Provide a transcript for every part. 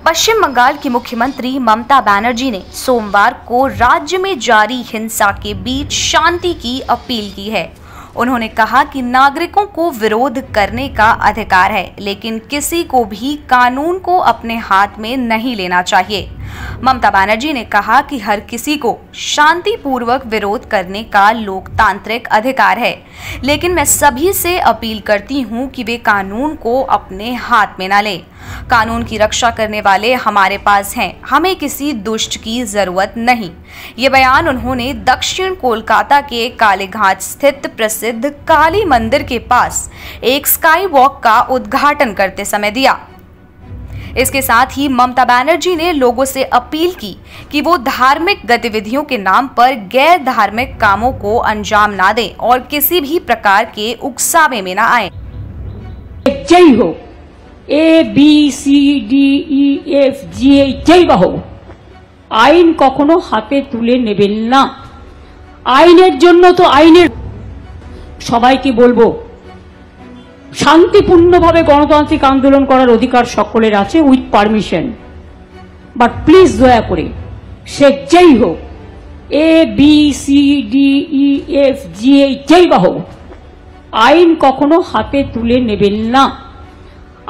पश्चिम बंगाल की मुख्यमंत्री ममता बनर्जी ने सोमवार को राज्य में जारी हिंसा के बीच शांति की अपील की है। उन्होंने कहा कि नागरिकों को विरोध करने का अधिकार है, लेकिन किसी को भी कानून को अपने हाथ में नहीं लेना चाहिए। ममता बनर्जी ने कहा कि हर किसी को शांतिपूर्वक विरोध करने का लोकतांत्रिक अधिकार है, लेकिन मैं सभी से अपील करती हूं कि वे कानून को अपने हाथ में न लें। कानून की रक्षा करने वाले हमारे पास हैं, हमें किसी दुष्ट की जरूरत नहीं। ये बयान उन्होंने दक्षिण कोलकाता के कालीघाट स्थित प्रसिद्ध काली मंदिर के पास एक स्काई वॉक का उद्घाटन करते समय दिया। इसके साथ ही ममता बनर्जी ने लोगों से अपील की कि वो धार्मिक गतिविधियों के नाम पर गैर धार्मिक कामों को अंजाम ना दें और किसी भी प्रकार के उकसावे में ना आए। जय हो ABCDEFG जय हो। आईन कखनो हाथे तुले नेबेन ना। आईनेर जन्य तो आईनेर सबाइके बोलबो शांतिपूर्णभावे गणतांत्रिक आंदोलन करार अधिकार सकलेर आछे उइथ पारमिशन, बाट प्लिज दया करे से जय हो ABCDEFG जय हो। आईन कखनो हाथे तुले नेबेन ना।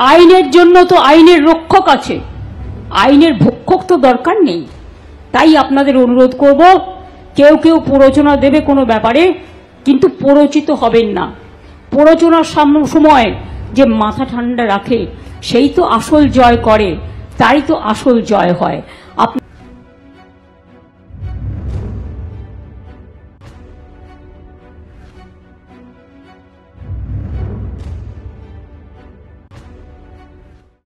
आईनेर जन्य तो आईनेर रक्षक आछे, आईनेर भक्षक तो दरकार नेই। তাই আপনাদের অনুরোধ করব, কেউ কেউ প্ররোচনা দেবে কোনো ব্যাপারে, কিন্তু প্ররোচিত হবেন না। প্ররোচনার সময় যে মাথা ঠান্ডা রাখে সেই তো আসল জয় করে, তাই তো আসল জয় হয়।